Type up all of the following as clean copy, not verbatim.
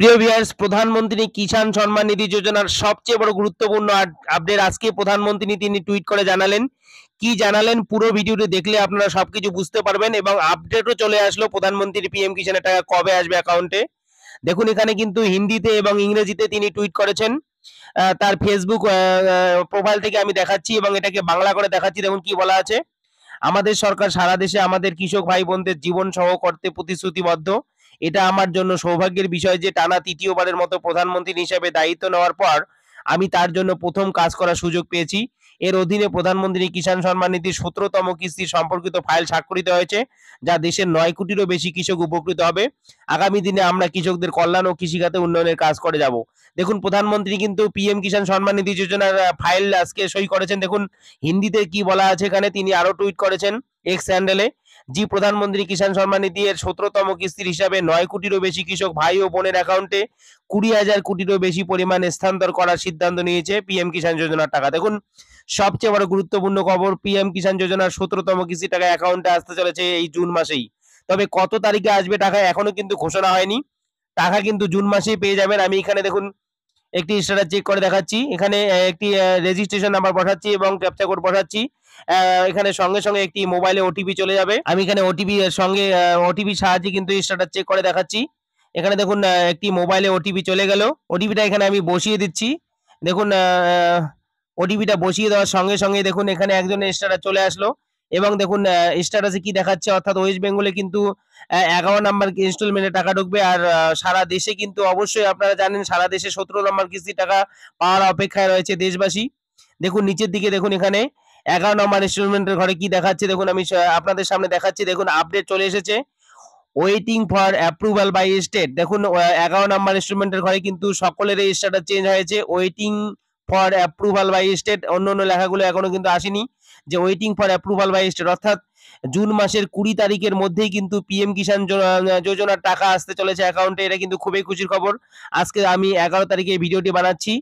প্রিয় ভিউয়ার্স, প্রধানমন্ত্রী কিষাণ সম্মান নিধি যোজনার সবচেয়ে বড় গুরুত্বপূর্ণ আপডেট আজকে প্রধানমন্ত্রী তিনি টুইট করে জানালেন। কি জানালেন পুরো ভিডিওটি দেখলে আপনারা সবকিছু বুঝতে পারবেন এবং আপডেটও চলে আসলো প্রধানমন্ত্রীর পিএম কিষাণের টাকা কবে আসবে অ্যাকাউন্টে। দেখুন এখানে কিন্তু হিন্দিতে এবং ইংরেজিতে তিনি টুইট করেছেন। তার ফেসবুক প্রোফাইল থেকে আমি দেখাচ্ছি এবং এটাকে বাংলা করে দেখাচ্ছি। দেখুন কি বলা আছে। আমাদের সরকার সারা দেশে আমাদের কৃষক ভাই বোনদের জীবন সহ করতে প্রতিশ্রুতিবদ্ধ। এটা আমার জন্য সৌভাগ্যের বিষয় যে টানা তৃতীয়বারের মতো প্রধানমন্ত্রী হিসেবে দায়িত্ব নেওয়ার পর আমি তার জন্য প্রথম কাজ করার সুযোগ পেয়েছি। এর অধীনে প্রধানমন্ত্রী কিষাণ সম্মান নিধির ১৭তম কিস্তি সম্পর্কিত ফাইল স্বাক্ষরিত হয়েছে, যা দেশের ৯ কোটিরও বেশি কৃষক উপকৃত হবে। আগামী দিনে আমরা কৃষকদের কল্যাণ ও কৃষিখাতে উন্নয়নের কাজ করে যাব। দেখুন প্রধানমন্ত্রী কিন্তু পিএম কিষাণ সম্মান নিধি যোজনার ফাইল আজকে সই করেছেন। দেখুন হিন্দিতে কি বলা আছে এখানে, তিনি আরো টুইট করেছেন এক্স হ্যান্ডেলে। জি প্রধানমন্ত্রী কিষাণ সম্মান নিধি এর ১৭তম কিস্তির হিসাবে ৯ কোটিরও বেশি কৃষক ভাই ও বোনের অ্যাকাউন্টে ২০,০০০ কোটিরও বেশি পরিমাণ স্থানান্তর করার সিদ্ধান্ত নিয়েছে পিএম কিষাণ যোজনার টাকা। দেখুন সবচেয়ে বড় গুরুত্বপূর্ণ খবর, পিএম কিষাণ যোজনার ১৭তম কিস্তি টাকা অ্যাকাউন্টে আসতে চলেছে এই জুন মাসেই। তবে কত তারিখে আসবে টাকা এখনো কিন্তু ঘোষণা হয়নি। টাকা কিন্তু জুন মাসেই পেয়ে যাবেন। আমি এখানে দেখুন একটি স্ট্যাটাস চেক করে দেখাচ্ছি। এখানে একটি রেজিস্ট্রেশন নাম্বার পাঠাচ্ছি এবং ক্যাপচা কোড পাঠাচ্ছি। এখানে সঙ্গে সঙ্গে একটি মোবাইলে ওটিপি চলে যাবে। আমি এখানে ওটিপি এর সঙ্গে ওটিপির সাহায্যে কিন্তু স্ট্যাটাস চেক করে দেখাচ্ছি। এখানে দেখুন একটি মোবাইলে ওটিপি চলে গেল। ওটিপিটা এখানে আমি বসিয়ে দিচ্ছি। দেখুন ওটিপিটা বসিয়ে দেওয়ার সঙ্গে সঙ্গে দেখুন এখানে একজনের স্ট্যাটাস চলে আসলো এবং দেখুন স্ট্যাটাসে কি দেখাচ্ছে, অর্থাৎ ওয়েস্ট বেঙ্গলে কিন্তু ১১ নাম্বার ইনস্টলমেন্টে টাকা ঢুকবে। আর সারা দেশে কিন্তু অবশ্যই আপনারা জানেন সারা দেশে ১৭ নম্বর কিস্তির টাকা পাওয়ার অপেক্ষায় রয়েছে দেশবাসী। দেখুন নিচের দিকে দেখুন এখানে ১১ নম্বর ইনস্টলমেন্টের ঘরে কি দেখাচ্ছে দেখুন, আমি আপনাদের সামনে দেখাচ্ছি। দেখুন আপডেট চলে এসেছে। Waiting for approval by state. দেখুন ১১ নাম্বার ইনস্টলমেন্টের ঘরে কিন্তু সকলেরই স্ট্যাটাস চেঞ্জ হয়েছে। Waiting for approval by state, অন্য লেখাগুলো এখনো কিন্তু আসেনি। যে waiting for approval by state অর্থাৎ জুন মাসের ২০ তারিখের মধ্যেই কিন্তু পিএম কিষাণ যোজনার টাকা আসতে চলেছে অ্যাকাউন্টে। এটা কিন্তু খুবই খুশির খবর। আজকে আমি ১১ তারিখে এই ভিডিওটি বানাচ্ছি।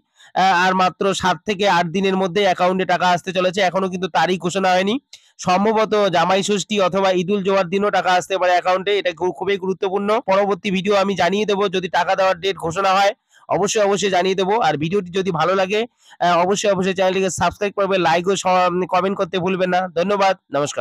আর মাত্র ৭ থেকে ৮ দিনের মধ্যে অ্যাকাউন্টে টাকা আসতে চলেছে। এখনো কিন্তু তারিখ ঘোষণা হয়নি। সম্ভবত জামাই ষষ্ঠী অথবা ঈদুল জোহার দিনও টাকা আসতে পারে অ্যাকাউন্টে। এটা খুবই গুরুত্বপূর্ণ। পরবর্তী ভিডিও আমি জানিয়ে দেবো যদি টাকা দেওয়ার ডেট ঘোষণা হয়। অবশ্যই জানিয়ে দেবো। আর ভিডিওটি যদি ভালো লাগে অবশ্যই চ্যানেলটিকে সাবস্ক্রাইব করবে, লাইক ও কমেন্ট করতে ভুলবেন না। ধন্যবাদ, নমস্কার।